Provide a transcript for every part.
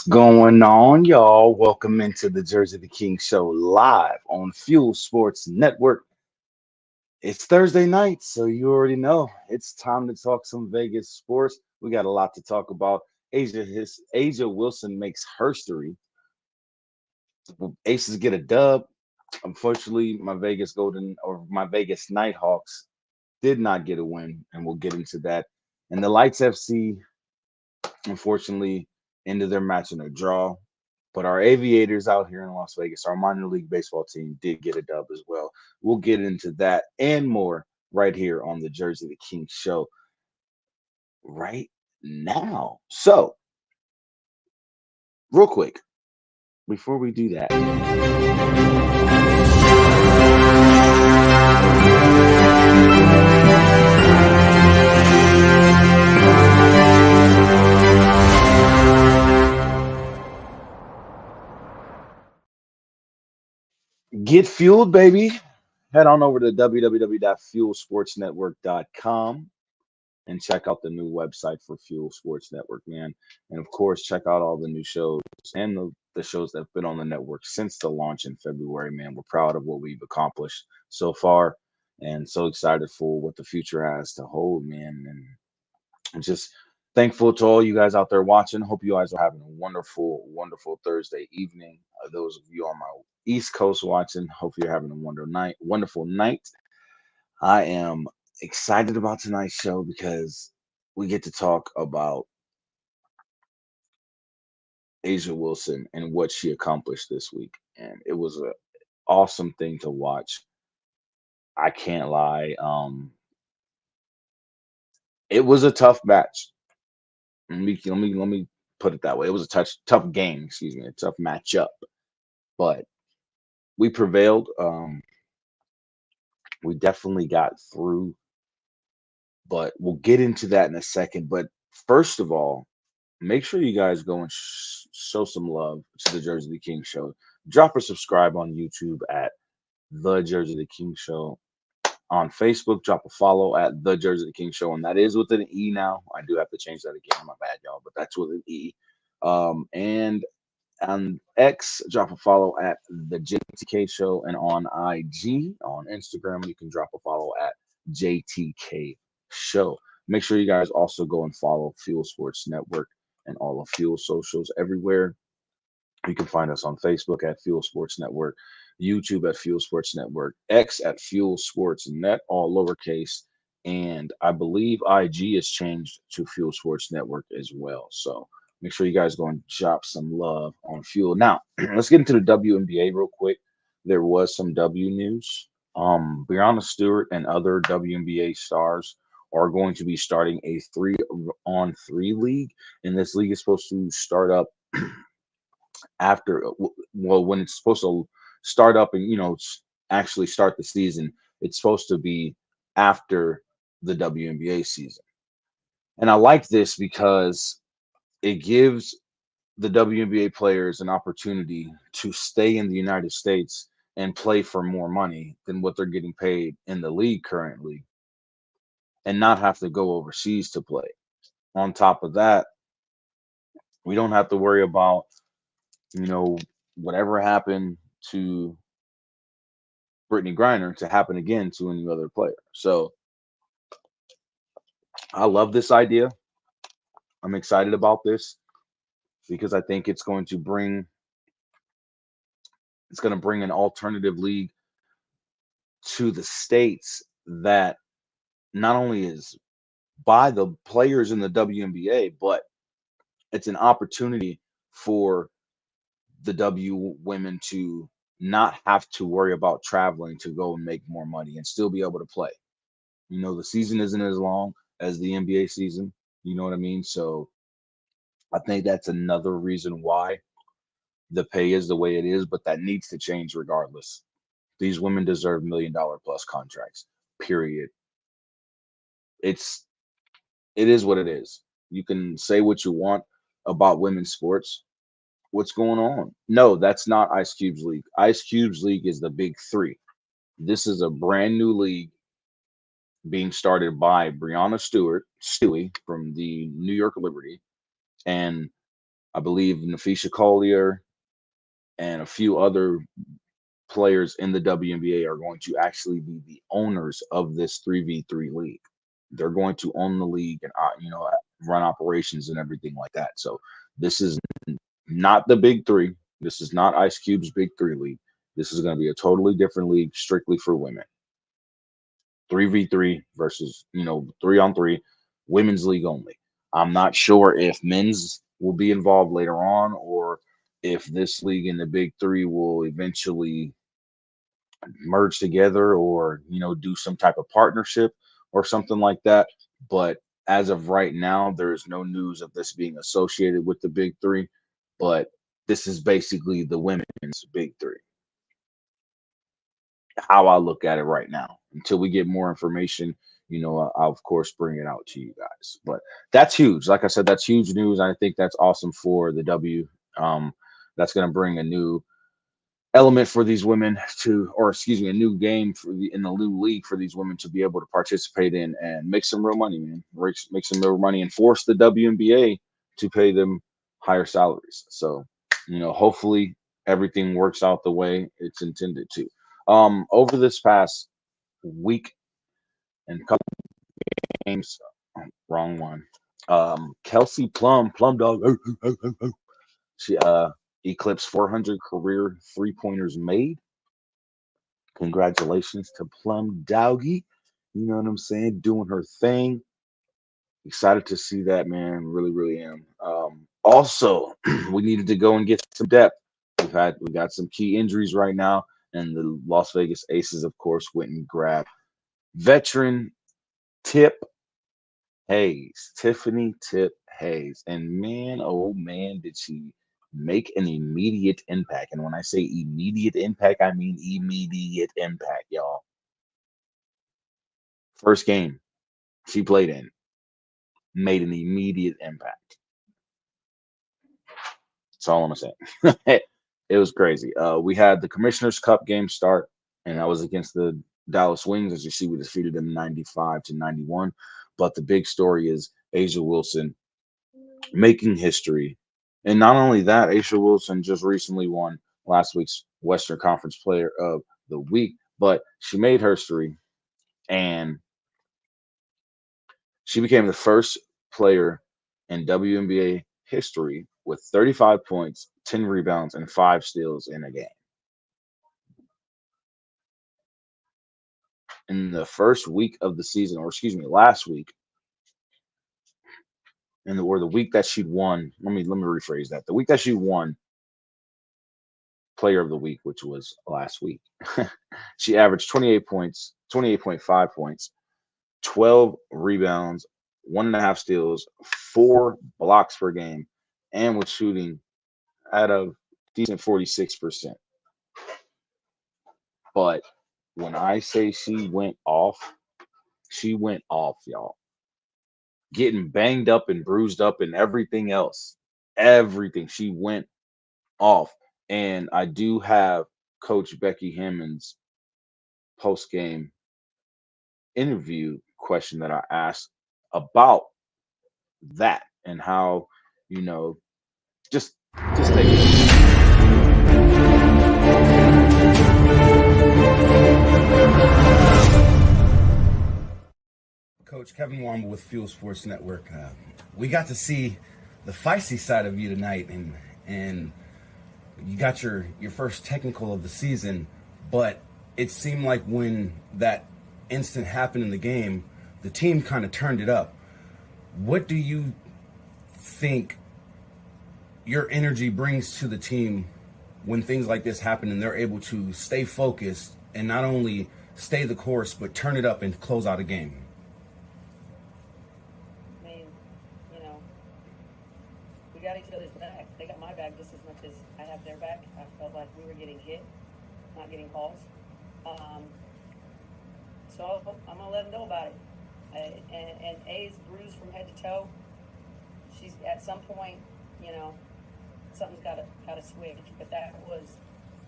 Going on, y'all? Welcome into the Jersey the King show live on Fuel Sports Network. It's Thursday night, so you already know it's time to talk some Vegas sports. We got a lot to talk about. Asia Wilson makes history. Aces get a dub. Unfortunately, my Vegas Nighthawks did not get a win, and we'll get into that. And the Lights FC unfortunately ended their match in a draw. But our Aviators out here in Las Vegas, our minor league baseball team, did get a dub as well. We'll get into that and more right here on the Jersey the King show right now. So, real quick, before we do that, get fueled, baby. Head on over to www.fuelsportsnetwork.com and check out the new website for Fuel Sports Network, man. And of course, check out all the new shows and the shows that have been on the network since the launch in February, man. We're proud of what we've accomplished so far and so excited for what the future has to hold, man. And I'm just thankful to all you guys out there watching. Hope you guys are having a wonderful, wonderful Thursday evening. Those of you on my East Coast watching, hope you're having a wonderful night. I am excited about tonight's show because we get to talk about Asia Wilson and what she accomplished this week. And it was an awesome thing to watch. I can't lie. It was a tough match. Let me put it that way. It was a tough game, excuse me, a tough matchup. But we prevailed. We definitely got through, but we'll get into that in a second. But first of all, make sure you guys go and show some love to the Jersey the King show. Drop a subscribe on YouTube at the Jersey the King show. On Facebook, drop a follow at the Jersey the King show, and that is with an E now. I do have to change that again. My bad, y'all, but that's with an E. And on X, drop a follow at the JTK show, and on IG, on Instagram, you can drop a follow at JTK show. Make sure you guys also go and follow Fuel Sports Network and all of Fuel socials everywhere. You can find us on Facebook at Fuel Sports Network, YouTube at Fuel Sports Network, X at Fuel Sports Net, all lowercase, and I believe IG is changed to Fuel Sports Network as well. So make sure you guys go and drop some love on Fuel. Now, let's get into the WNBA real quick. There was some W news. Brianna Stewart and other WNBA stars are going to be starting a 3-on-3 league, and this league is supposed to start up after well when it's supposed to start up and actually start the season. It's supposed to be after the WNBA season, and I like this because it gives the WNBA players an opportunity to stay in the United States and play for more money than what they're getting paid in the league currently, and not have to go overseas to play. On top of that, we don't have to worry about you know whatever happened to Brittany Griner to happen again to any other player. So I love this idea. I'm excited about this because I think it's going to bring an alternative league to the states that not only is by the players in the WNBA, but it's an opportunity for the W women to not have to worry about traveling to go and make more money and still be able to play. The season isn't as long as the NBA season. You know what I mean? So I think that's another reason why the pay is the way it is, but that needs to change regardless. These women deserve $1 million plus contracts. Period. It's it is what it is. You can say what you want about women's sports. What's going on? No, that's not Ice Cube's league. Ice Cube's league is the big three. This is a brand new league being started by Brianna Stewart, Stewie from the New York Liberty, and I believe Nafisha Collier and a few other players in the WNBA are going to actually be the owners of this 3v3 league. They're going to own the league and run operations and everything like that. So this is not the Big Three. This is not Ice Cube's Big Three league. This is going to be a totally different league, strictly for women. 3v3 versus 3-on-3, women's league only. I'm not sure if men's will be involved later on, or if this league and the Big Three will eventually merge together, or do some type of partnership or something like that. But as of right now, there is no news of this being associated with the Big Three. But this is basically the women's Big Three, how I look at it right now. Until we get more information, I'll of course bring it out to you guys. But that's huge. Like I said, that's huge news. I think that's awesome for the W. That's going to bring a new element for these women to, or excuse me, a new game in the new league for these women to be able to participate in and make some real money, man. Make some real money and force the WNBA to pay them higher salaries. So, hopefully everything works out the way it's intended to. Over this past week and couple games, wrong one. Kelsey Plum Dog, she eclipsed 400 career 3-pointers made. Congratulations to Plum Doggy. You know what I'm saying? Doing her thing. Excited to see that, man. Really, really am. Also, we needed to go and get some depth. We got some key injuries right now, and the Las Vegas Aces, of course, went and grabbed veteran Tip Hayes, Tiffany Tip Hayes, and man, oh man, did she make an immediate impact. And when I say immediate impact, I mean immediate impact, y'all. First game she played in made an immediate impact. That's all I'm gonna say. It was crazy. We had the Commissioner's Cup game start, and that was against the Dallas Wings. As you see, we defeated them 95-91. But the big story is Asia Wilson making history. And not only that, Aisha Wilson just recently won last week's Western Conference Player of the Week, but she made history, and she became the first player in WNBA history with 35 points, 10 rebounds, and 5 steals in a game. In the first week of the season, or excuse me, last week, or the week that she'd won. Let me rephrase that. The week that she won Player of the Week, which was last week, she averaged 28 points, 28.5 points, 12 rebounds, 1.5 steals, 4 blocks per game, and was shooting at a decent 46%. But when I say she went off, y'all. Getting banged up and bruised up and everything else. Everything. She went off. And I do have Coach Becky Hammond's post game interview question that I asked about that and how, you know, just take it. Coach Kevin Wamba with Fuel Sports Network. We got to see the feisty side of you tonight, and you got your first technical of the season, but it seemed like when that instant happened in the game, the team kind of turned it up. What do you think your energy brings to the team when things like this happen and they're able to stay focused and not only stay the course but turn it up and close out a game? I mean, we got each other's back. They got my back just as much as I have their back. I felt like we were getting hit, not getting calls. So I'm gonna let them know about it. And A's bruised from head to toe. She's at some point, something's got to switch. But that was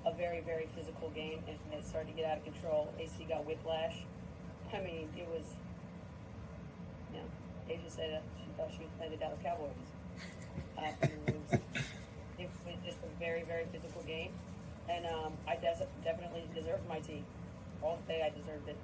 a very, very physical game, and it started to get out of control. AC got whiplash. I mean, it was. Asia said she thought she was playing the Dallas Cowboys. It was just a very, very physical game, and I definitely deserved my tea. All day I deserved it.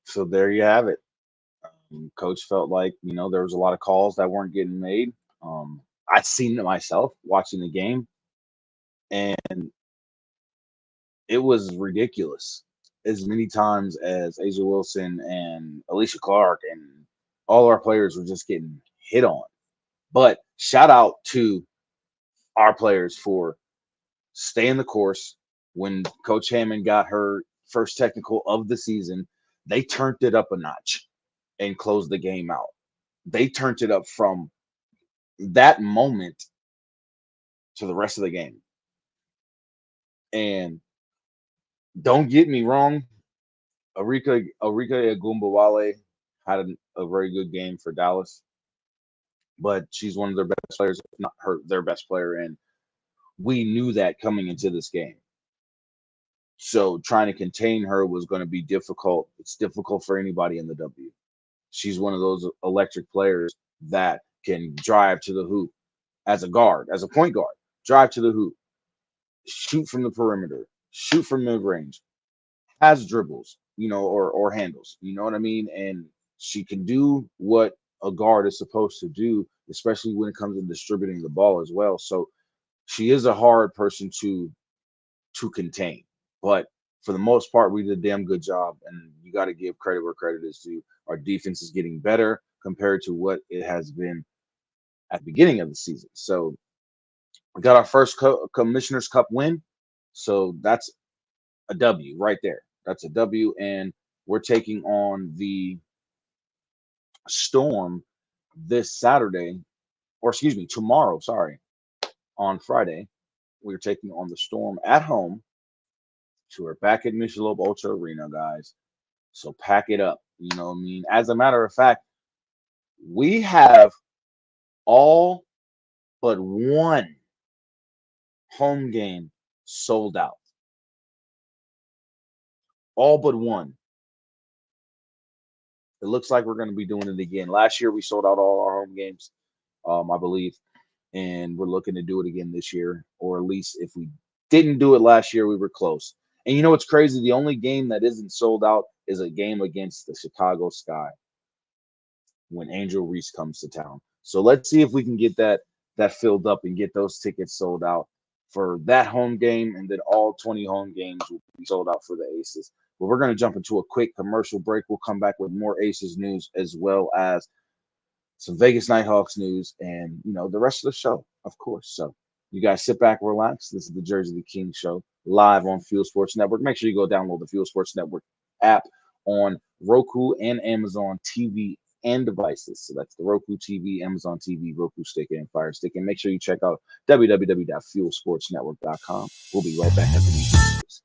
So there you have it. Coach felt like, there was a lot of calls that weren't getting made. I'd seen it myself watching the game, and it was ridiculous. As many times as Asia Wilson and Alicia Clark and all our players were just getting hit on. But shout out to our players for staying the course. When Coach Hammond got her first technical of the season, they turned it up a notch and closed the game out. They turned it up from that moment to the rest of the game. And don't get me wrong, Arika Agumbawale had a very good game for Dallas, but she's one of their best players, if not their best player, and we knew that coming into this game. So trying to contain her was going to be difficult. It's difficult for anybody in the W. She's one of those electric players that can drive to the hoop as a guard, as a point guard, drive to the hoop, shoot from the perimeter, shoot from mid range, has dribbles, or handles, you know what I mean? And she can do what a guard is supposed to do, especially when it comes to distributing the ball as well. So she is a hard person to contain. But for the most part, we did a damn good job, and you got to give credit where credit is due. Our defense is getting better compared to what it has been at the beginning of the season. So we got our first Commissioner's Cup win. So that's a W right there. That's a W, and we're taking on the Storm this Saturday, or excuse me, tomorrow. Sorry, on Friday, we're taking on the Storm at home. So we're back at Michelob Ultra Arena, guys. So pack it up. You know what I mean? As a matter of fact, we have all but one home game sold out. All but one. It looks like we're going to be doing it again. Last year, we sold out all our home games, I believe. And we're looking to do it again this year. Or at least if we didn't do it last year, we were close. And you know what's crazy? The only game that isn't sold out is a game against the Chicago Sky when Angel Reese comes to town. So let's see if we can get that filled up and get those tickets sold out for that home game, and then all 20 home games will be sold out for the Aces. But we're going to jump into a quick commercial break. We'll come back with more Aces news as well as some Vegas Nighthawks news and, the rest of the show, of course. So you guys sit back, relax. This is the Jersey the King show live on Fuel Sports Network. Make sure you go download the Fuel Sports Network app on Roku and Amazon TV and devices. So that's the Roku TV, Amazon TV, Roku Stick, and Fire Stick. And make sure you check out www.fuelsportsnetwork.com. We'll be right back after these messages.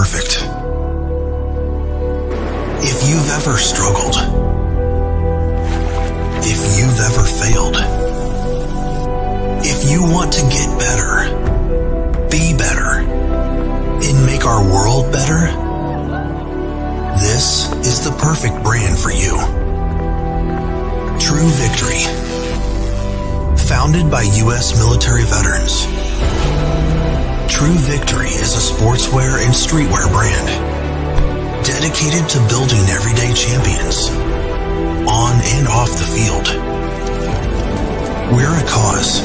perfect. If you've ever struggled, if you've ever failed, if you want to get better, be better, and make our world better, this is the perfect brand for you. True Victory. Founded by U.S. military veterans, True Victory is a sportswear and streetwear brand dedicated to building everyday champions on and off the field. We're a cause.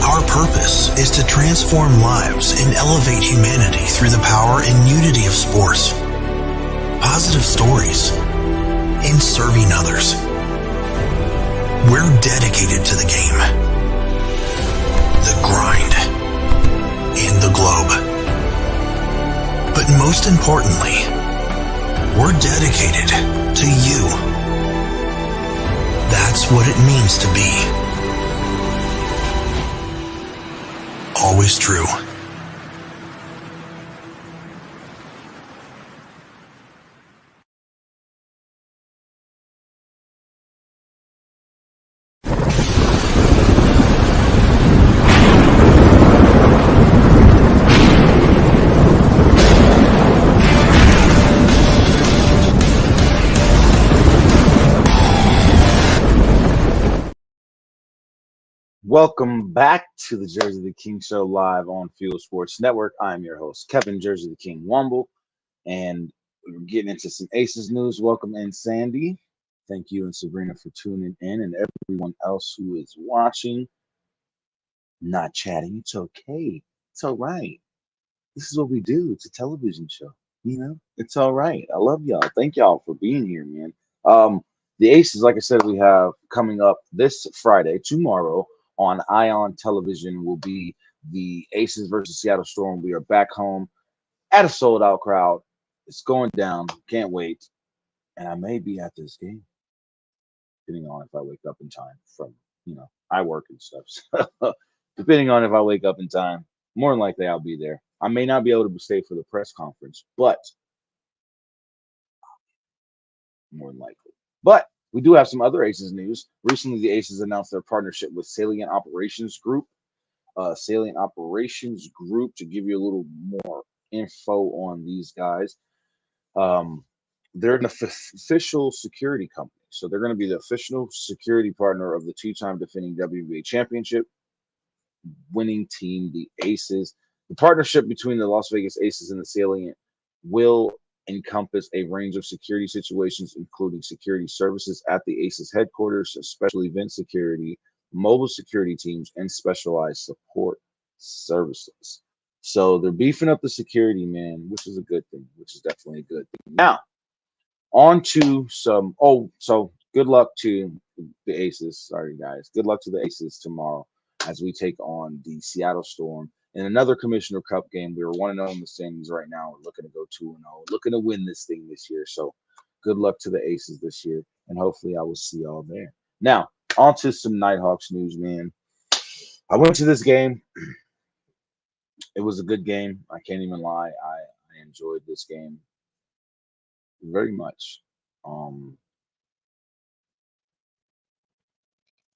Our purpose is to transform lives and elevate humanity through the power and unity of sports, positive stories, and serving others. We're dedicated to the game, the grind, and the globe. But most importantly, we're dedicated to you. That's what it means to be always true. Welcome back to the Jersey the King Show live on Fuel Sports Network. I'm your host, Kevin Jersey the King Womble, and we're getting into some Aces news. Welcome in, Sandy. Thank you and Sabrina for tuning in, and everyone else who is watching, not chatting. It's okay. It's all right. This is what we do. It's a television show. It's all right. I love y'all. Thank y'all for being here, man. The Aces, like I said, we have coming up this Friday, tomorrow on Ion Television will be the Aces versus Seattle Storm. We are back home at a sold out crowd. It's going down. Can't wait. And I may be at this game, depending on if I wake up in time from, I work and stuff. So depending on if I wake up in time, more than likely I'll be there. I may not be able to stay for the press conference, but more than likely. But we do have some other Aces news. Recently, the Aces announced their partnership with Salient Operations Group. Salient Operations Group, to give you a little more info on these guys, they're an official security company. So they're going to be the official security partner of the two-time defending WNBA championship winning team, the Aces. The partnership between the Las Vegas Aces and the Salient will encompass a range of security situations, including security services at the Aces headquarters, special event security, mobile security teams, and specialized support services. So they're beefing up the security, man, which is a good thing, which is definitely a good thing. Now, on to some, so good luck to the Aces. Sorry, guys. Good luck to the Aces tomorrow as we take on the Seattle Storm in another Commissioner Cup game. We were 1-0 in the standings right now. We're looking to go 2-0, looking to win this thing this year. So good luck to the Aces this year, and hopefully I will see y'all there. Now, on to some Nighthawks news, man. I went to this game. It was a good game. I can't even lie. I enjoyed this game very much. Um,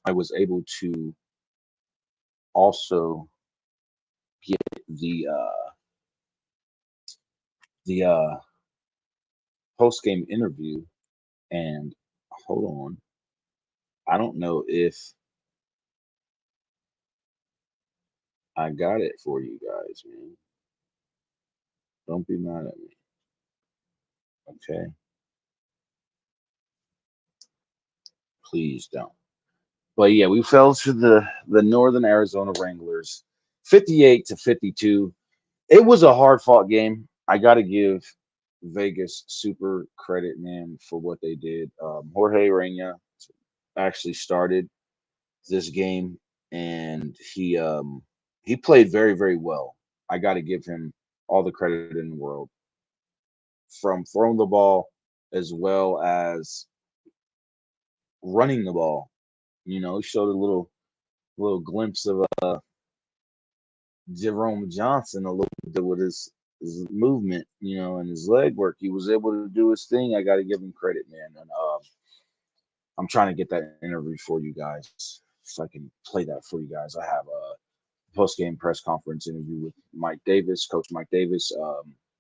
I was able to also get the post game interview, and hold on, I don't know if I got it for you guys, man. Don't be mad at me, okay? Please don't. But yeah, we fell to the Northern Arizona Wranglers, 58-52. It was a hard fought game. I got to give Vegas super credit, man, for what they did. Jorge Reina actually started this game, and he played very, very well. I got to give him all the credit in the world, from throwing the ball as well as running the ball. He showed a little glimpse of Jerome Johnson a little bit with his his movement, and his leg work. He was able to do his thing. I got to give him credit, man. And I'm trying to get that interview for you guys so I can play that for you guys. I have a post game press conference interview with Mike Davis, Coach Mike Davis,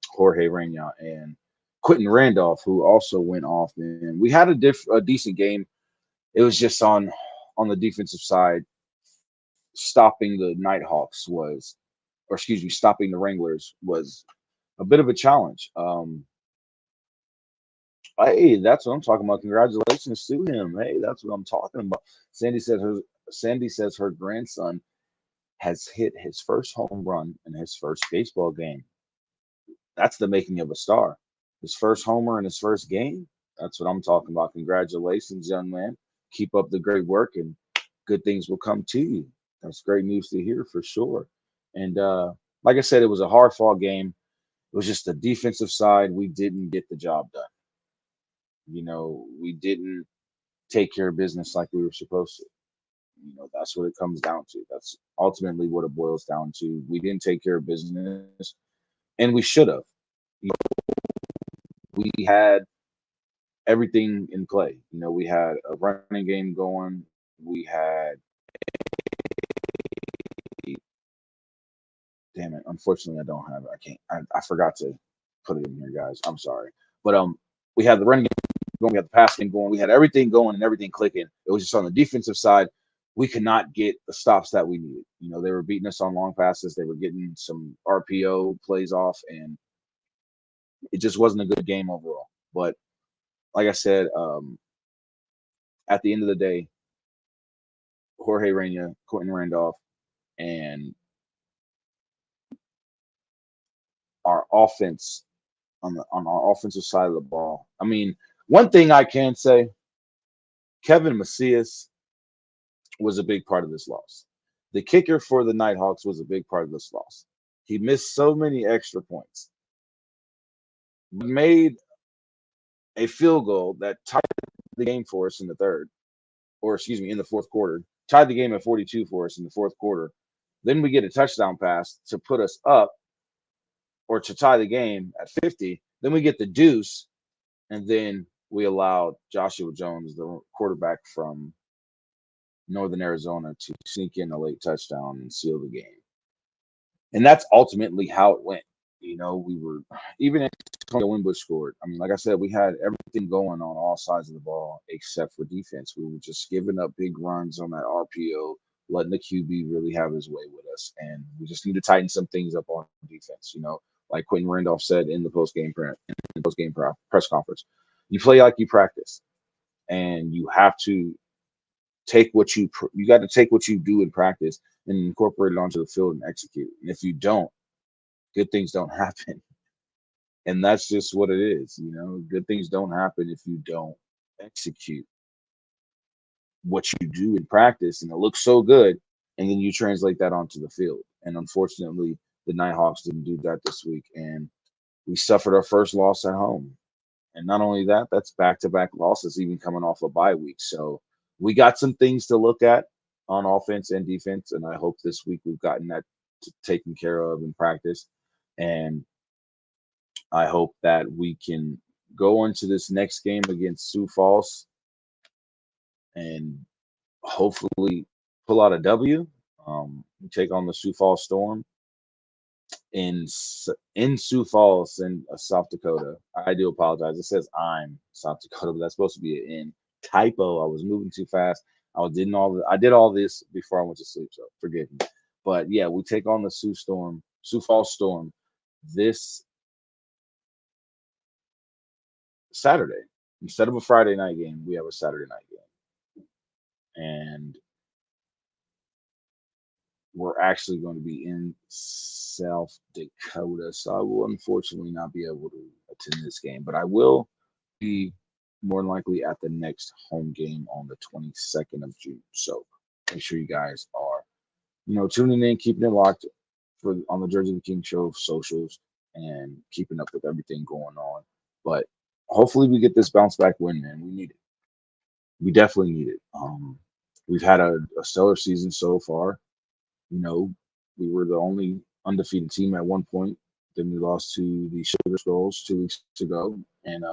Jorge Reyna, and Quentin Randolph, who also went off. And we had a decent game. It was just on the defensive side, stopping the Nighthawks was, or excuse me, stopping the Wranglers was a bit of a challenge. Hey, that's what I'm talking about. Congratulations to him. Hey, that's what I'm talking about. Sandy says her grandson has hit his first home run in his first baseball game. That's the making of a star. His first homer in his first game. That's what I'm talking about. Congratulations, young man. Keep up the great work, and good things will come to you. That's great news to hear for sure. And like I said, it was a hard fought game. It was just the defensive side. We didn't get the job done. We didn't take care of business like we were supposed to. That's what it comes down to. That's ultimately what it boils down to. We didn't take care of business, and we should have. We had everything in play. We had a running game going. We had, damn it. Unfortunately, I don't have it. I can't. I forgot to put it in here, guys. I'm sorry. But we had the running game going. We had the pass game going. We had everything going and everything clicking. It was just on the defensive side. We could not get the stops that we needed. They were beating us on long passes. They were getting some RPO plays off, and it just wasn't a good game overall. But like I said, at the end of the day, Jorge Reyna, Quentin Randolph, and our offense on our offensive side of the ball. I mean, one thing I can say, Kevin Macias was a big part of this loss. The kicker for the Nighthawks was a big part of this loss. He missed so many extra points. We made a field goal that tied the game for us in the third, or excuse me, in the fourth quarter. Tied the game at 42 for us in the fourth quarter. Then we get a touchdown pass to put us up or to tie the game at 50. Then we get the deuce, and then we allowed Joshua Jones, the quarterback from Northern Arizona, to sneak in a late touchdown and seal the game. And that's ultimately how it went. We were, even if Tony Winbush scored, I mean, like I said, we had everything going on all sides of the ball except for defense. We were just giving up big runs on that RPO, letting the QB really have his way with us. And we just need to tighten some things up on defense. Like Quentin Randolph said in the press conference, you play like you practice, and you have to take you got to take what you do in practice and incorporate it onto the field and execute. And if you don't, good things don't happen. And that's just what it is. Good things don't happen if you don't execute what you do in practice, and it looks so good, and then you translate that onto the field. And unfortunately, the Nighthawks didn't do that this week, and we suffered our first loss at home. And not only that, that's back-to-back losses, even coming off a bye week. So we got some things to look at on offense and defense, and I hope this week we've gotten that taken care of in practice. And I hope that we can go into this next game against Sioux Falls and hopefully pull out a W. We take on the Sioux Falls Storm in Sioux Falls in South Dakota. I do apologize. It says I'm South Dakota, but that's supposed to be an in typo. I was moving too fast. I did all this before I went to sleep, so forgive me. But yeah, we take on the Sioux Falls Storm this Saturday. Instead of a Friday night game, we have a Saturday night game. And we're actually going to be in South Dakota. So I will unfortunately not be able to attend this game, but I will be more than likely at the next home game on the 22nd of June. So make sure you guys are, tuning in, keeping it locked on the Jersey the King Show socials and keeping up with everything going on. But hopefully we get this bounce back win, man. We need it. We definitely need it. We've had a stellar season so far. We were the only undefeated team at one point Then we lost to the Sugar Skulls 2 weeks ago, and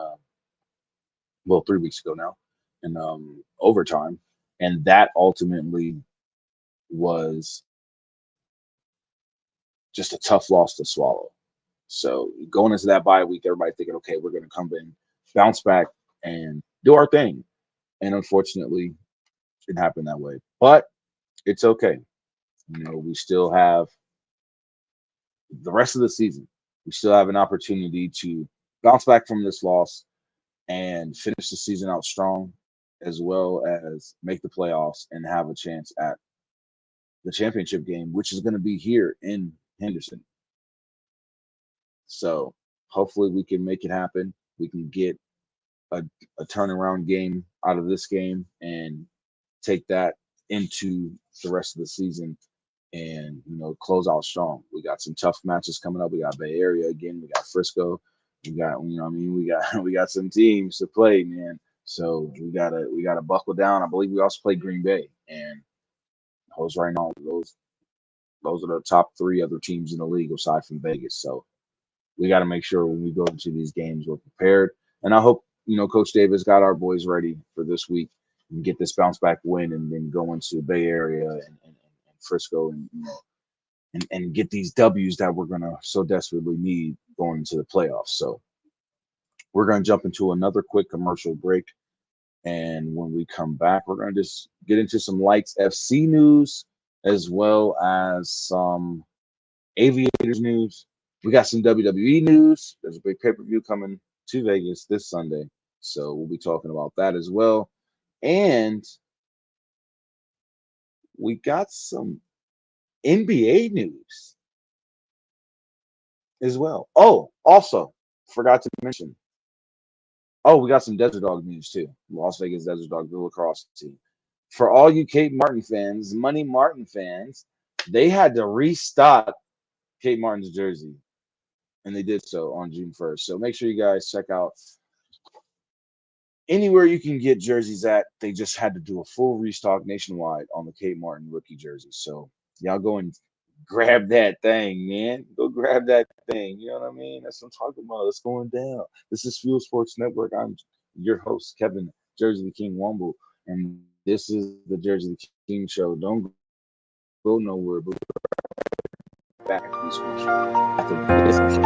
well, 3 weeks ago now, in overtime, and that ultimately was just a tough loss to swallow. So going into that bye week, everybody thinking, okay, we're going to come in, bounce back, and do our thing. And unfortunately, it happened that way. But it's okay. We still have the rest of the season. We still have an opportunity to bounce back from this loss and finish the season out strong, as well as make the playoffs and have a chance at the championship game, which is going to be here in Henderson. So hopefully we can make it happen. We can get a, a turnaround game out of this game and take that into the rest of the season and close out strong. We got some tough matches coming up. We got Bay Area again. We got Frisco. We got we got we got some teams to play, man. So we gotta buckle down. I believe we also play Green Bay, and those right now those are the top three other teams in the league aside from Vegas. So we got to make sure when we go into these games we're prepared. And I hope Coach Davis got our boys ready for this week and get this bounce back win, and then go into the Bay Area and Frisco, and and get these W's that we're gonna so desperately need going into the playoffs. So we're gonna jump into another quick commercial break, and when we come back, we're gonna just get into some Lights FC news as well as some Aviators news. We got some WWE news. There's a big pay-per-view coming to Vegas this Sunday, so we'll be talking about that as well. And we got some NBA news as well. Oh, also forgot to mention. Oh, we got some Desert Dog news too. Las Vegas Desert Dog, the lacrosse team. For all you Kate Martin fans, Money Martin fans, they had to restock Kate Martin's jersey, and they did so on June 1st. So make sure you guys check out anywhere you can get jerseys at. They just had to do a full restock nationwide on the Kate Martin rookie jersey. So y'all go and grab that thing, man. Go grab that thing. You know what I mean? That's what I'm talking about. It's going down. This is Fuel Sports Network. I'm your host, Kevin Jersey the King Womble, and this is the Jersey the King Show. Don't go nowhere, but back after this commercial.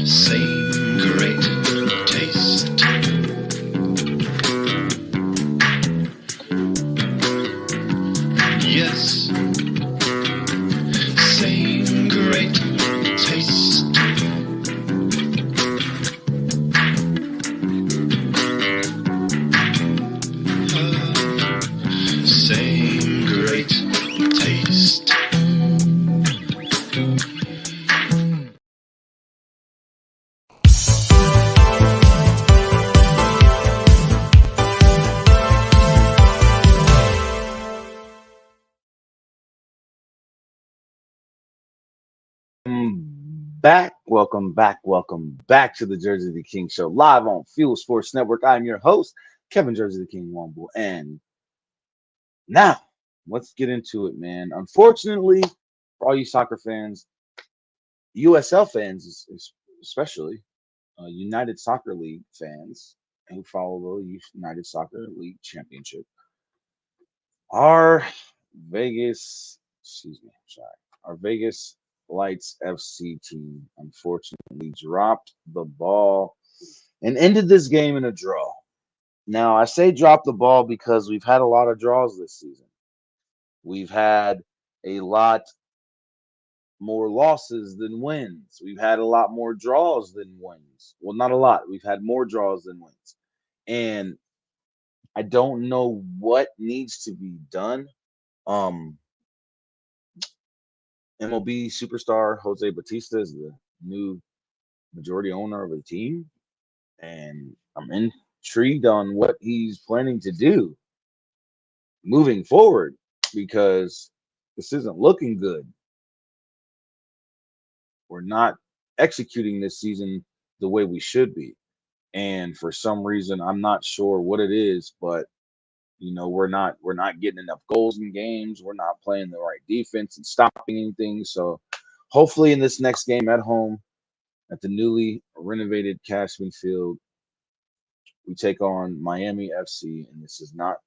Same great taste. Yes, same great taste. Same great taste. Welcome back to the Jersey the King Show, live on Fuel Sports Network. I'm your host, Kevin Jersey the King Womble, and now let's get into it, man. Unfortunately, for all you soccer fans, USL fans, especially United Soccer League fans who follow the United Soccer League Championship, our our Vegas Lights FC team unfortunately dropped the ball and ended this game in a draw. Now, I say drop the ball because we've had a lot of draws this season. We've had a lot more losses than wins. We've had a lot more draws than wins. Well, not a lot. We've had more draws than wins. And I don't know what needs to be done. Um, MLB superstar Jose Batista is the new majority owner of the team, and I'm intrigued on what he's planning to do moving forward because this isn't looking good. We're not executing this season the way we should be. And for some reason, I'm not sure what it is, but we're not getting enough goals in games. We're not playing the right defense and stopping anything. So hopefully in this next game at home at the newly renovated Cashman Field, we take on Miami FC, and this is not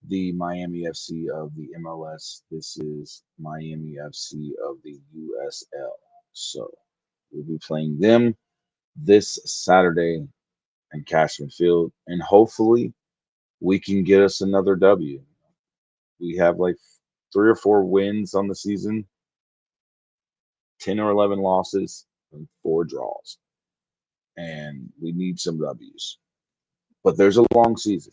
the Miami FC of the MLS. This is Miami FC of the USL. So we'll be playing them this Saturday in Cashman Field, and hopefully we can get us another W. We have like 3 or 4 wins on the season, 10 or 11 losses, and 4 draws, and we need some W's. But there's a long season.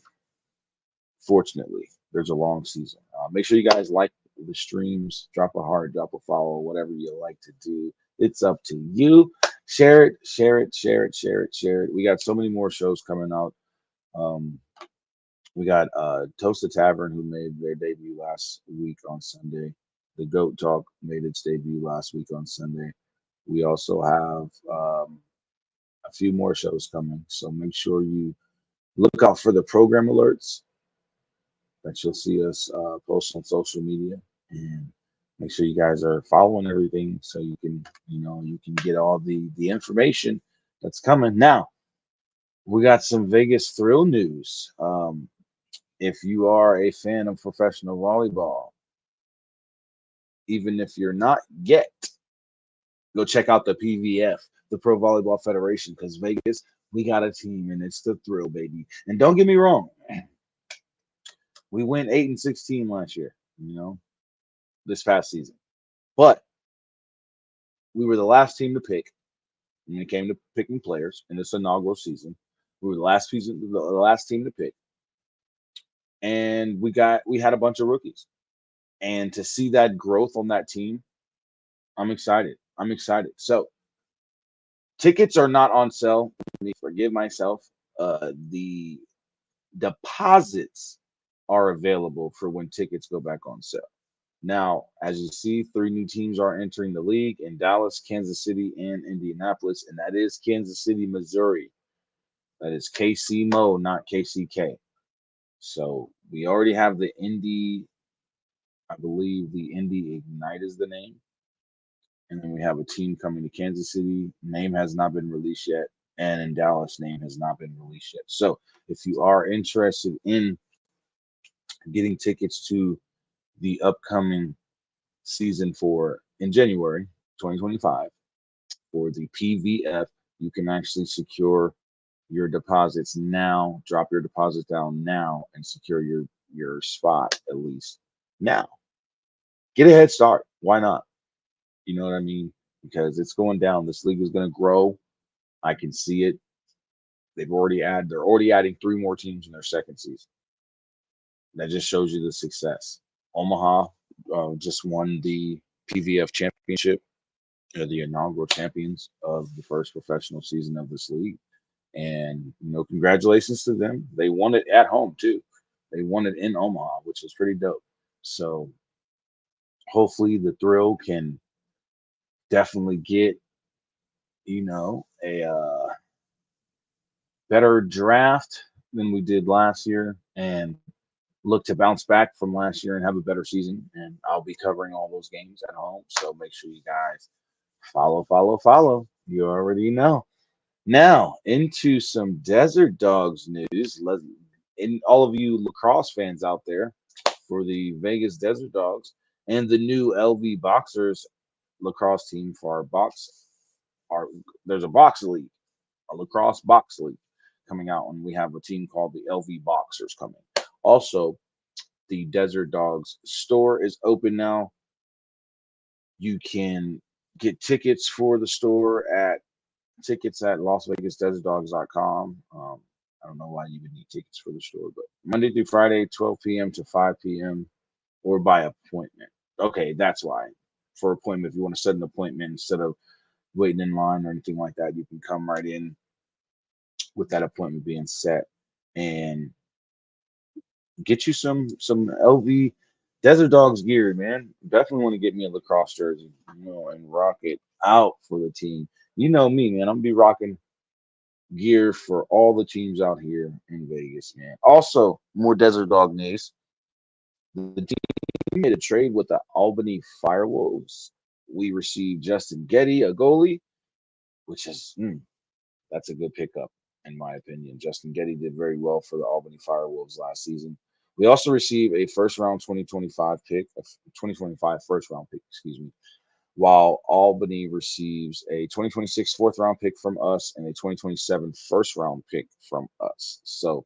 Fortunately, there's a long season. Make sure you guys like the streams, drop a heart, drop a follow, whatever you like to do. It's up to you. Share it, share it, share it, share it, share it. We got so many more shows coming out. Um, we got Toast the Tavern, who made their debut last week on Sunday. The Goat Talk made its debut last week on Sunday. We also have a few more shows coming, so make sure you look out for the program alerts that you'll see us post on social media, and make sure you guys are following everything so you can get all the information that's coming. Now we got some Vegas thrill news. If you are a fan of professional volleyball, even if you're not yet, go check out the PVF, the Pro Volleyball Federation, because Vegas, we got a team and it's the thrill, baby. And don't get me wrong, we went 8-16 last year, this past season. But we were the last team to pick when it came to picking players in this inaugural season. We were the last team to pick, and we had a bunch of rookies. And to see that growth on that team, I'm excited. I'm excited. So tickets are not on sale. Let me forgive myself. The deposits are available for when tickets go back on sale. Now, as you see, 3 new teams are entering the league in Dallas, Kansas City, and Indianapolis, and that is Kansas City, Missouri. That is KC Mo, not KCK. So we already have the Indy, I believe the Indy Ignite is the name. And then we have a team coming to Kansas City. Name has not been released yet. And in Dallas, name has not been released yet. So if you are interested in getting tickets to the upcoming season for in January 2025 for the PVF, you can actually secure your deposits now, drop your deposits down now, and secure your spot at least now. Get a head start. Why not? You know what I mean? Because it's going down. This league is going to grow. I can see it. They're already adding 3 more teams in their second season. That just shows you the success. Omaha just won the PVF championship. They're the inaugural champions of the first professional season of this league. And congratulations to them. They won it at home too. They won it in Omaha, which is pretty dope. So hopefully the Thrill can definitely get a better draft than we did last year and look to bounce back from last year and have a better season. And I'll be covering all those games at home. So make sure you guys Follow, follow, follow. You already know. Now, into some Desert Dogs news. And all of you lacrosse fans out there, for the Vegas Desert Dogs and the new LV Boxers lacrosse team for our there's a box league, a lacrosse box league coming out, and we have a team called the LV Boxers coming. Also, the Desert Dogs store is open now. You can get tickets for the store at LasVegasDesertDogs.com. I don't know why you would need tickets for the store, but Monday through Friday, 12 p.m. to 5 p.m. or by appointment. Okay, that's why. For appointment, if you want to set an appointment instead of waiting in line or anything like that, you can come right in with that appointment being set and get you some LV Desert Dogs gear, man. Definitely want to get me a lacrosse jersey, and rock it out for the team. You know me, man. I'm gonna be rocking gear for all the teams out here in Vegas, man. Also, more Desert Dog news. The team made a trade with the Albany Firewolves. We received Justin Getty, a goalie, which is that's a good pickup in my opinion. Justin Getty did very well for the Albany Firewolves last season. We also received a first round 2025 pick, a 2025 first round pick, excuse me, while Albany receives a 2026 fourth round pick from us and a 2027 first round pick from us. So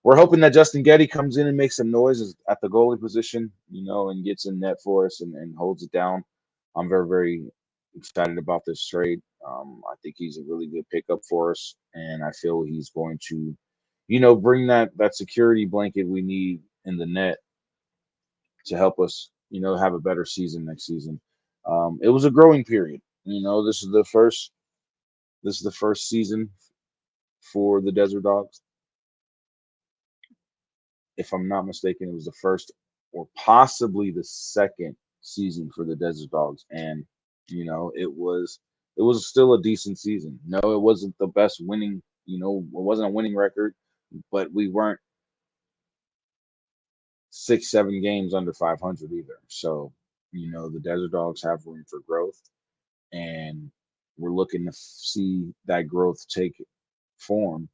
we're hoping that Justin Getty comes in and makes some noise at the goalie position, and gets in net for us and holds it down. I'm very, very excited about this trade. I think he's a really good pickup for us, and I feel he's going to, bring that security blanket we need in the net to help us, have a better season next season. It was a growing period. This is the first season for the Desert Dogs. If I'm not mistaken, it was the first or possibly the second season for the Desert Dogs, and it was still a decent season. No, it wasn't the best winning. It wasn't a winning record, but we weren't 6, 7 games under 500 either. So the Desert Dogs have room for growth, and we're looking to see that growth take form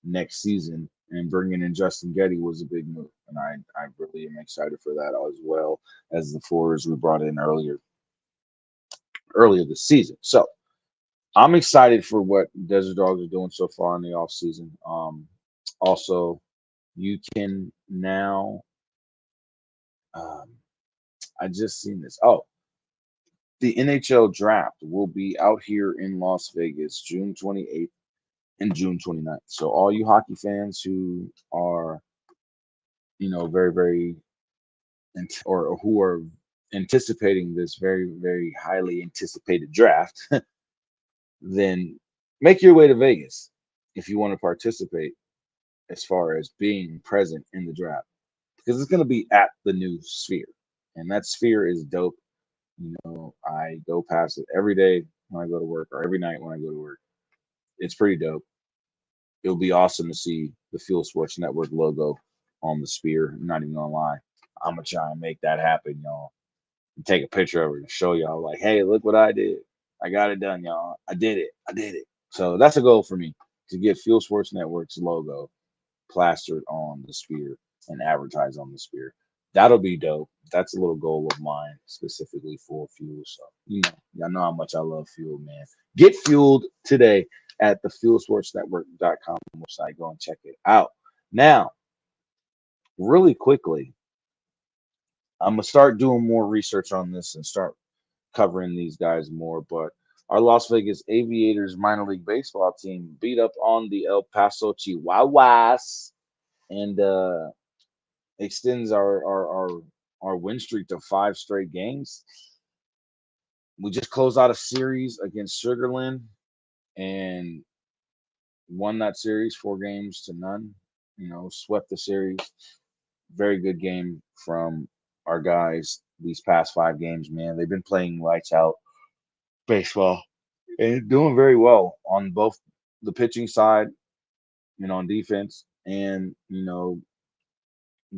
next season. And bringing in Justin Getty was a big move, and I really am excited for that as well as the forwards we brought in earlier this season. So I'm excited for what Desert Dogs are doing so far in the off season. Also, you can now. Um, I just seen this. Oh, the NHL draft will be out here in Las Vegas, June 28th and June 29th. So all you hockey fans who are, very, very, or who are anticipating this very, very highly anticipated draft, then make your way to Vegas if you want to participate as far as being present in the draft because it's going to be at the new Sphere, and that Sphere is dope. I go past it every day when I go to work or every night when I go to work. It's pretty dope. It'll be awesome to see the Fuel Sports Network logo on the Sphere. I'm not even gonna lie. I'm gonna try and make that happen, y'all. And take a picture of it and show y'all, like, hey, look what I did. I got it done, y'all. I did it. I did it. So that's a goal for me to get Fuel Sports Network's logo plastered on the Sphere and advertised on the Sphere. That'll be dope. That's a little goal of mine specifically for Fuel. So, y'all know how much I love Fuel, man. Get fueled today at the fuelsportsnetwork.com website. Go and check it out. Now, really quickly, I'm going to start doing more research on this and start covering these guys more. But our Las Vegas Aviators minor league baseball team beat up on the El Paso Chihuahuas and extends our win streak to 5 straight games. We just closed out a series against Sugarland and won that series 4 games to none. Swept the series. Very good game from our guys these past 5 games, man. They've been playing lights out baseball and doing very well on both the pitching side, on defense, and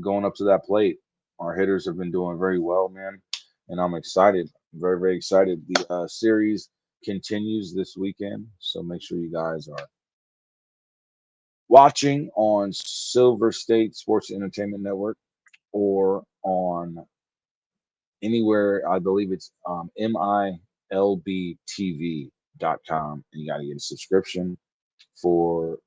going up to that plate. Our hitters have been doing very well, man, and I'm excited. Very, very excited. The series continues this weekend, so make sure you guys are watching on Silver State Sports Entertainment Network or on anywhere. I believe it's milbtv.com, and you got to get a subscription for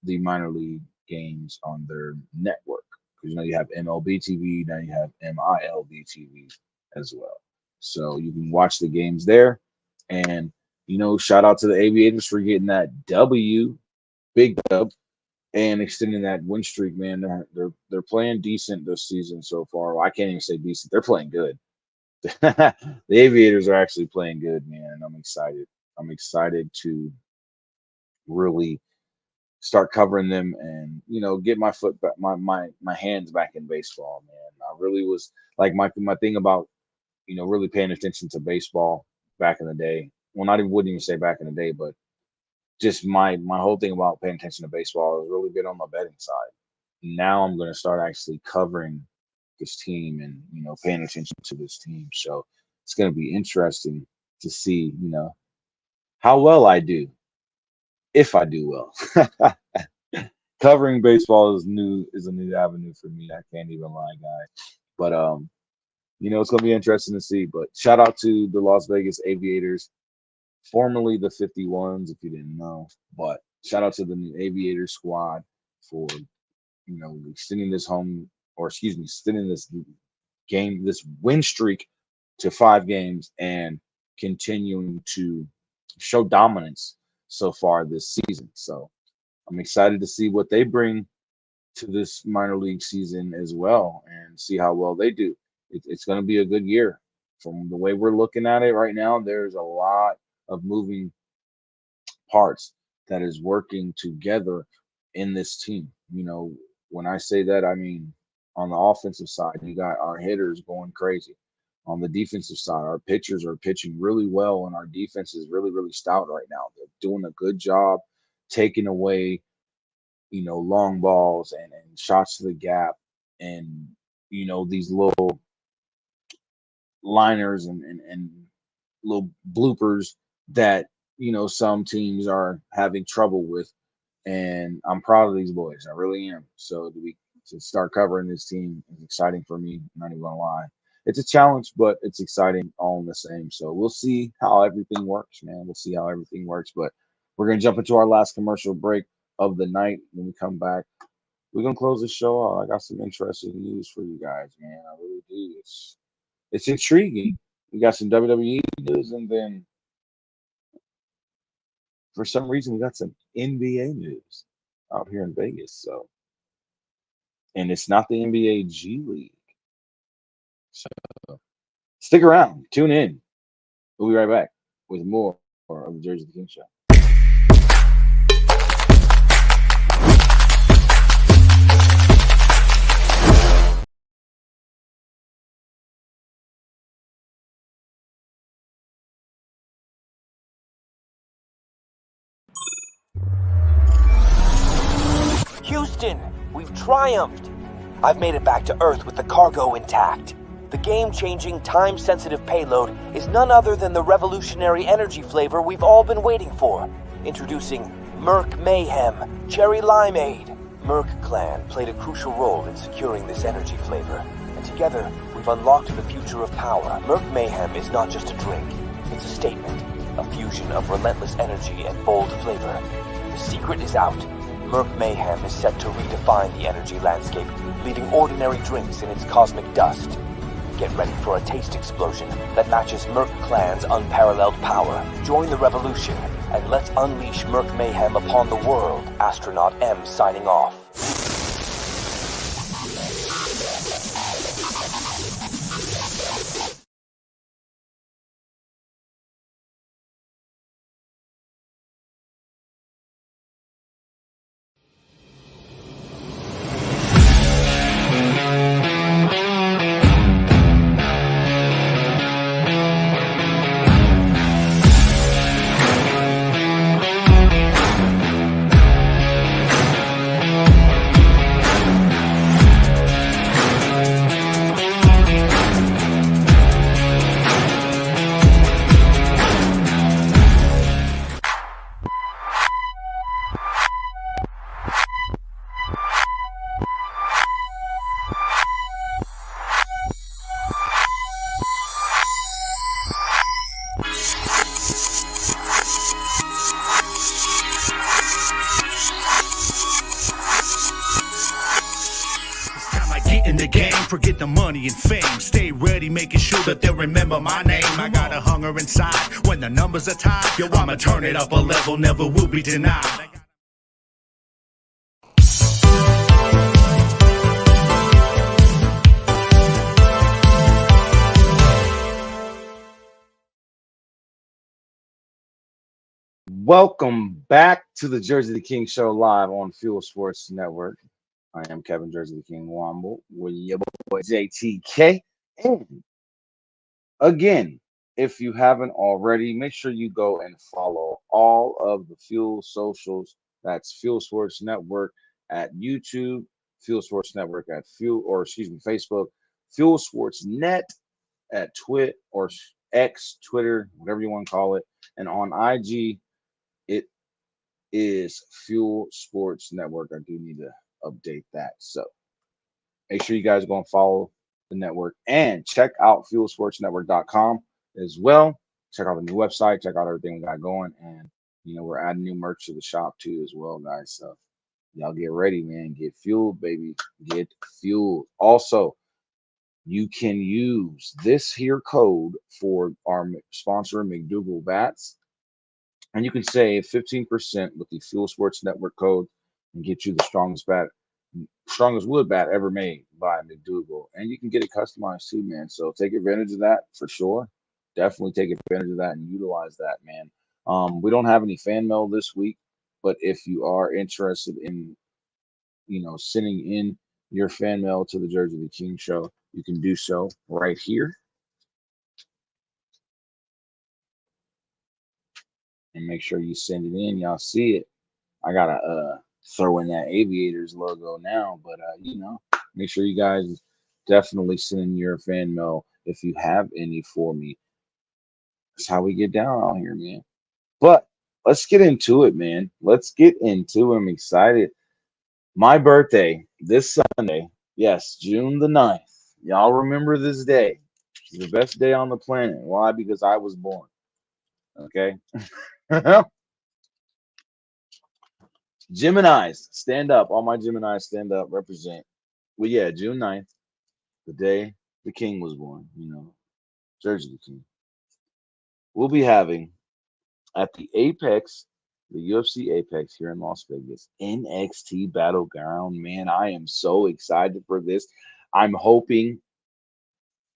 the minor league games on their network. Because you have MLB TV, now you have MILB TV as well. So you can watch the games there. And shout out to the Aviators for getting that W, big dub, and extending that win streak. Man, they're playing decent this season so far. Well, I can't even say decent; they're playing good. The Aviators are actually playing good, man, and I'm excited. I'm excited to really start covering them and get my foot back, my hands back in baseball, man. I really was like my thing about really paying attention to baseball back in the day. Well, not even wouldn't even say back in the day, but just my whole thing about paying attention to baseball has really been on my betting side. Now I'm going to start actually covering this team and paying attention to this team. So it's going to be interesting to see how well I do, if I do well. Covering baseball is a new avenue for me. I can't even lie, guys. But it's gonna be interesting to see. But shout out to the Las Vegas Aviators, formerly the 51s, if you didn't know. But shout out to the new Aviator squad for extending extending this win streak to 5 games and continuing to show dominance so far this season. So I'm excited to see what they bring to this minor league season as well and see how well they do. It's going to be a good year. From the way we're looking at it right now, there's a lot of moving parts that is working together in this team. When I say that, I mean on the offensive side, you got our hitters going crazy. On the defensive side, our pitchers are pitching really well, and our defense is really, really stout right now. They're doing a good job taking away long balls and shots to the gap and these little liners and little bloopers that some teams are having trouble with. And I'm proud of these boys. I really am. So to start covering this team is exciting for me. I'm not even gonna lie. It's a challenge, but it's exciting all in the same. So we'll see how everything works, man. We'll see how everything works. But we're gonna jump into our last commercial break of the night. When we come back, we're gonna close the show out. I got some interesting news for you guys, man. I really do. It's intriguing. We got some WWE news, and then for some reason we got some NBA news out here in Vegas. So, and it's not the NBA G League. So stick around, tune in. We'll be right back with more of the Jersey King Show. Houston, we've triumphed. I've made it back to Earth with the cargo intact. The game-changing, time-sensitive payload is none other than the revolutionary energy flavor we've all been waiting for. Introducing Merc Mayhem Cherry Limeade. Merc Clan played a crucial role in securing this energy flavor, and together we've unlocked the future of power. Merc Mayhem is not just a drink, it's a statement, a fusion of relentless energy and bold flavor. The secret is out. Merc Mayhem is set to redefine the energy landscape, leaving ordinary drinks in its cosmic dust. Get ready for a taste explosion that matches Merc Clan's unparalleled power. Join the revolution, and let's unleash Merc Mayhem upon the world. Astronaut M signing off. get the money and fame. Stay ready, making sure that they remember my name. I got a hunger inside. When the numbers are tied, yo, I'ma turn it up a level, never will be denied. Welcome back to the Jersey the King Show live on Fuel Sports Network. I am Kevin Jersey the King Womble with your boy JTK. And again, if you haven't already, make sure you go and follow all of the Fuel socials. That's Fuel Sports Network at YouTube, Fuel Sports Network at Facebook, Fuel Sports Net at Twit or X, Twitter, whatever you want to call it. And on IG, it is Fuel Sports Network. I do need to update that. So make sure you guys go and follow the network and check out fuelsportsnetwork.com as well. Check out the new website, check out everything we got going. And, we're adding new merch to the shop too as well, guys. So y'all get ready, man. Get fueled, baby. Get fueled. Also, you can use this here code for our sponsor, McDougal Bats. And you can save 15% with the Fuel Sports Network code and get you the strongest wood bat ever made by McDougal. And you can get it customized too, man. So take advantage of that for sure. Definitely take advantage of that and utilize that, man. We don't have any fan mail this week, but if you are interested in, sending in your fan mail to the Jersey the King Show, you can do so right here. And make sure you send it in. Y'all see it. I gotta throw in that Aviators logo now, but make sure you guys definitely send in your fan mail if you have any for me. That's how we get down out here, man. But let's get into it, man. Let's get into it. I'm excited. My birthday this Sunday, yes, June the 9th. Y'all remember this day. It's the best day on the planet. Why? Because I was born. Okay. Geminis, stand up. All my Geminis, stand up, represent. Well, yeah, June 9th, the day the king was born, Jersey the King. We'll be having at the Apex, the UFC Apex here in Las Vegas, NXT Battleground. Man, I am so excited for this. I'm hoping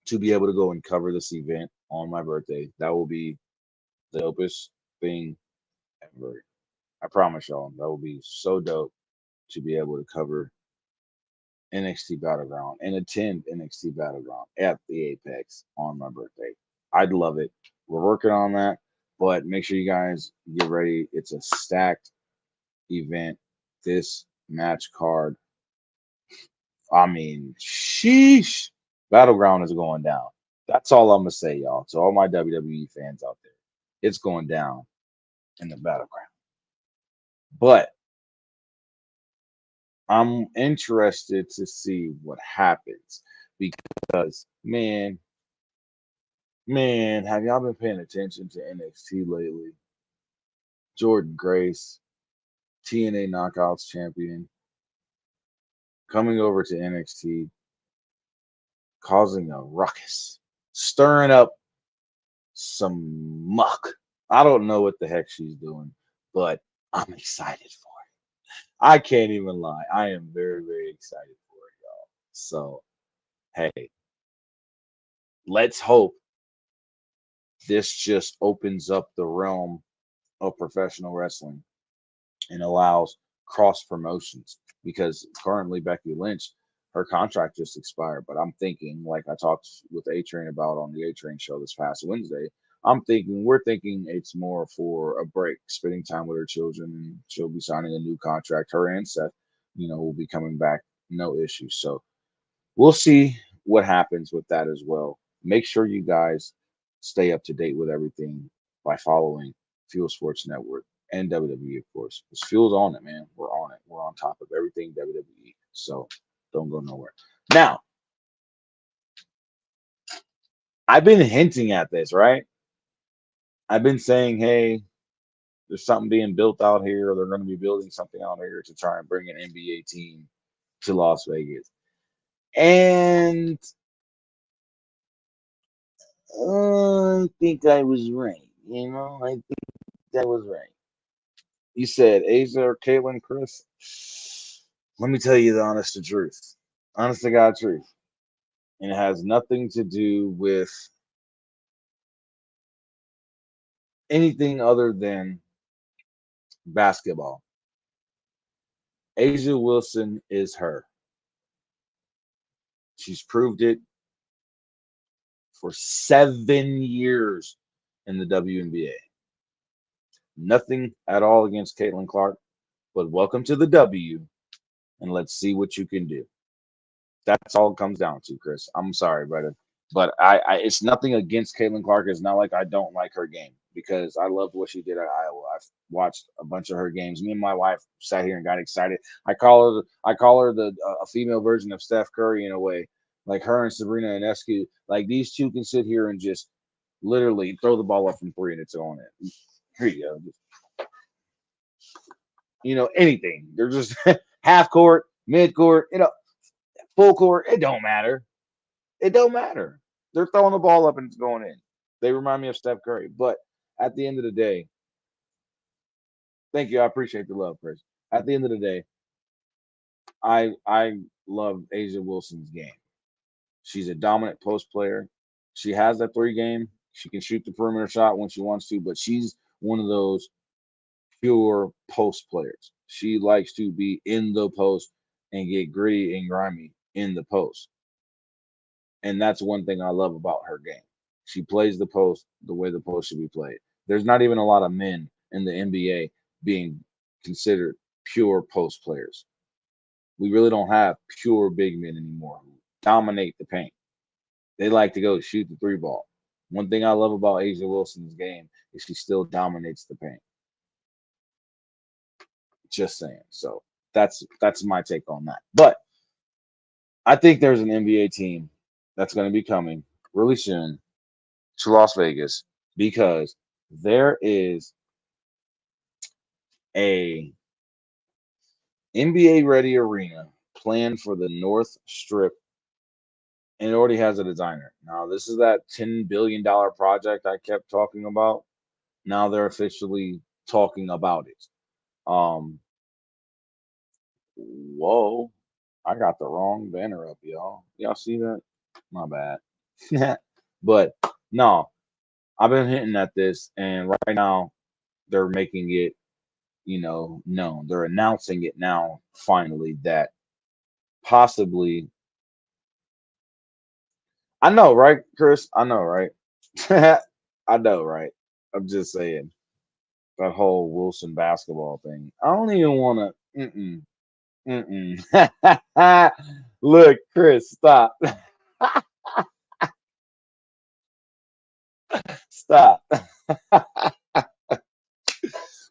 to be able to go and cover this event on my birthday. That will be the dopest thing ever. I promise y'all, that will be so dope to be able to cover NXT Battleground and attend NXT Battleground at the Apex on my birthday. I'd love it. We're working on that, but make sure you guys get ready. It's a stacked event. This match card, I mean, sheesh, Battleground is going down. That's all I'm gonna say, y'all. To all my WWE fans out there, it's going down in the Battleground. But I'm interested to see what happens because, man, have y'all been paying attention to NXT lately? Jordan Grace, TNA Knockouts champion, coming over to NXT, causing a ruckus, stirring up some muck. I don't know what the heck she's doing, but I'm excited for it. I can't even lie. I am very, very excited for it, y'all. So, hey, let's hope this just opens up the realm of professional wrestling and allows cross promotions because currently Becky Lynch, her contract just expired. But I'm thinking, like I talked with A Train about on the A Train show this past Wednesday, we're thinking it's more for a break, spending time with her children, and she'll be signing a new contract. Her and Seth, will be coming back, no issues. So we'll see what happens with that as well. Make sure you guys stay up to date with everything by following Fuel Sports Network and WWE, of course. Because Fuel's on it, man. We're on it. We're on top of everything WWE. So don't go nowhere. Now, I've been hinting at this, right? I've been saying, hey, there's something being built out here, or they're going to be building something out here to try and bring an NBA team to Las Vegas. And I think I was right. I think I was right. You said Asia or Caitlin, Chris? Let me tell you the honest to truth. Honest to God truth. And it has nothing to do with anything other than basketball. Asia Wilson is her. She's proved it for 7 years in the WNBA. Nothing at all against Caitlin Clark, but welcome to the W, and let's see what you can do. That's all it comes down to, Chris. I'm sorry, brother, but it's nothing against Caitlin Clark. It's not like I don't like her game because I loved what she did at Iowa. I've watched a bunch of her games. Me and my wife sat here and got excited. I call her the a female version of Steph Curry in a way, like her and Sabrina Ionescu. Like these two can sit here and just literally throw the ball up from three and it's on it. Here you go. Anything. They're just half court, mid court, full court. It don't matter. It don't matter. They're throwing the ball up and it's going in. They remind me of Steph Curry. But at the end of the day, thank you. I appreciate the love, Chris. At the end of the day, I love Asia Wilson's game. She's a dominant post player. She has that three game. She can shoot the perimeter shot when she wants to, but she's one of those pure post players. She likes to be in the post and get gritty and grimy in the post. And that's one thing I love about her game. She plays the post the way the post should be played. There's not even a lot of men in the NBA being considered pure post players. We really don't have pure big men anymore who dominate the paint. They like to go shoot the three ball. One thing I love about Asia Wilson's game is she still dominates the paint. Just saying. So that's my take on that. But I think there's an NBA team that's going to be coming really soon to Las Vegas because there is a NBA ready arena planned for the North Strip and it already has a designer. Now this is that $10 billion project I kept talking about. Now they're officially talking about it. Um whoa, I got the wrong banner up, y'all. Y'all see that? My bad. But no, I've been hinting at this, and right now they're making it, known. They're announcing it now, finally, that possibly. I know, right, Chris? I know, right? I know, right? I'm just saying that whole Wilson basketball thing. I don't even want to. Mm-mm. Look, Chris, stop. Stop.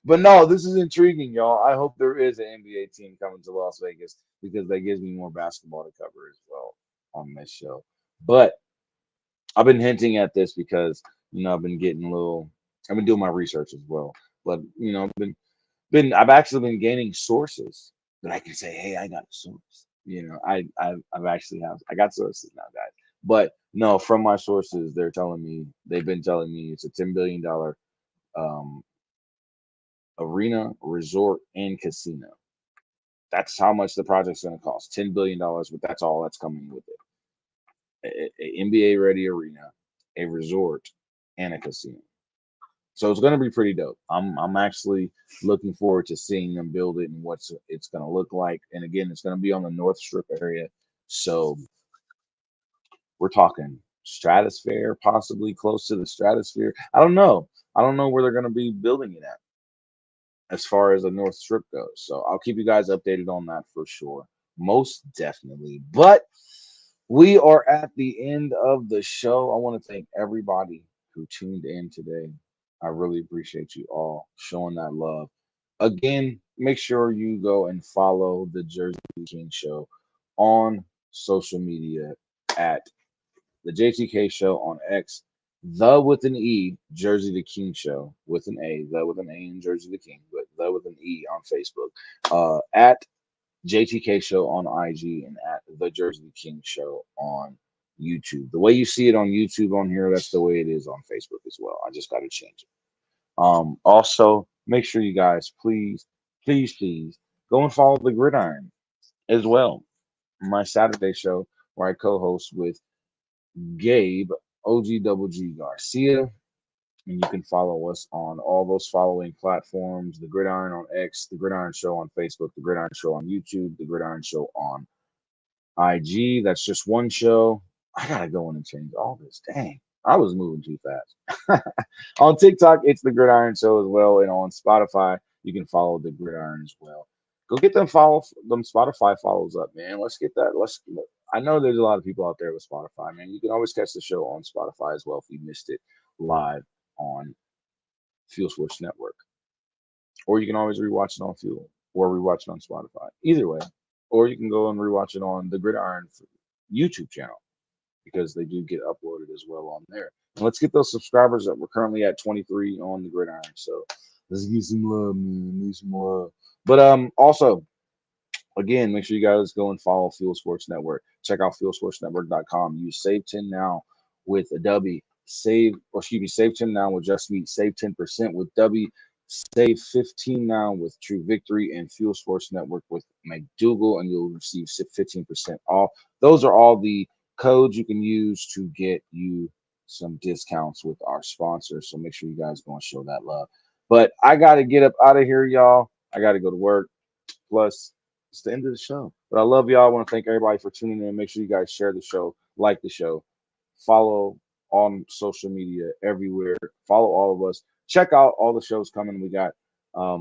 But no, this is intriguing, y'all. I hope there is an NBA team coming to Las Vegas because that gives me more basketball to cover as well on this show. But I've been hinting at this because I've been getting a little. I've been doing my research as well. But I've actually been gaining sources that I can say, hey, I got a source. I got sources now, guys. But no, from my sources, they've been telling me it's a $10 billion um, arena, resort, and casino. That's how much the project's going to cost. $10 billion, but that's all that's coming with it. A NBA ready arena, a resort, and a casino. So it's going to be pretty dope. I'm actually looking forward to seeing them build it and what it's going to look like. And again, it's going to be on the North Strip area. So we're talking stratosphere, possibly close to the stratosphere. I don't know. I don't know where they're going to be building it at as far as the North Strip goes. So I'll keep you guys updated on that for sure. Most definitely. But we are at the end of the show. I want to thank everybody who tuned in today. I really appreciate you all showing that love. Again, make sure you go and follow the Jersey King Show on social media at the JTK Show on X, the with an E, Jersey the King Show with an A, the with an A in Jersey the King, but the with an E on Facebook. At JTK Show on IG and at the Jersey King Show on YouTube. The way you see it on YouTube on here, that's the way it is on Facebook as well. I just got to change it. Also, make sure you guys please go and follow the Gridiron as well. My Saturday show where I co-host with Gabe OG Garcia, and you can follow us on all those following platforms: the Gridiron on X, the Gridiron Show on Facebook, the Gridiron Show on YouTube, the Gridiron Show on IG. That's just one show. I gotta go in and change all this. Dang, I was moving too fast. On TikTok, it's the Gridiron Show as well, and on Spotify, you can follow the Gridiron as well. Go get them Spotify follows up, man. Let's get that. I know there's a lot of people out there with Spotify, man. You can always catch the show on Spotify as well if you missed it live on Fuel Sports Network, or you can always rewatch it on Fuel or rewatch it on Spotify. Either way, or you can go and rewatch it on the Gridiron YouTube channel because they do get uploaded as well on there. And let's get those subscribers that we're currently at 23 on the Gridiron. So let's get some love, man. Need some love. But also, again, make sure you guys go and follow Fuel Sports Network. Check out fuelsportsnetwork.com. Use Save 10 now with a W. Save 10 now with Just Meat. Save 10% with W. Save 15 now with True Victory and Fuel Sports Network with McDougal, and you'll receive 15% off. Those are all the codes you can use to get you some discounts with our sponsors. So make sure you guys go and show that love. But I got to get up out of here, y'all. I got to go to work. Plus, it's the end of the show. But I love y'all. I want to thank everybody for tuning in. Make sure you guys share the show, like the show, follow on social media everywhere. Follow all of us. Check out all the shows coming. We got, I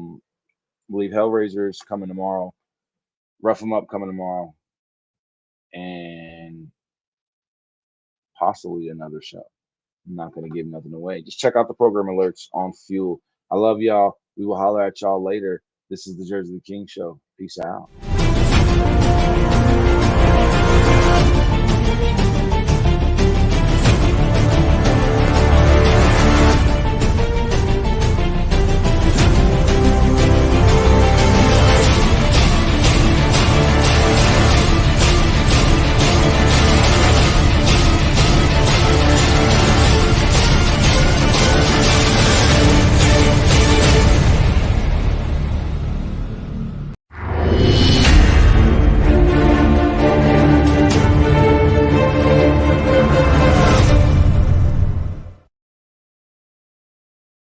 believe, Hellraisers coming tomorrow, Rough 'em Up coming tomorrow, and possibly another show. I'm not going to give nothing away. Just check out the program alerts on Fuel. I love y'all. We will holler at y'all later. This is the Jersey King Show. Peace out.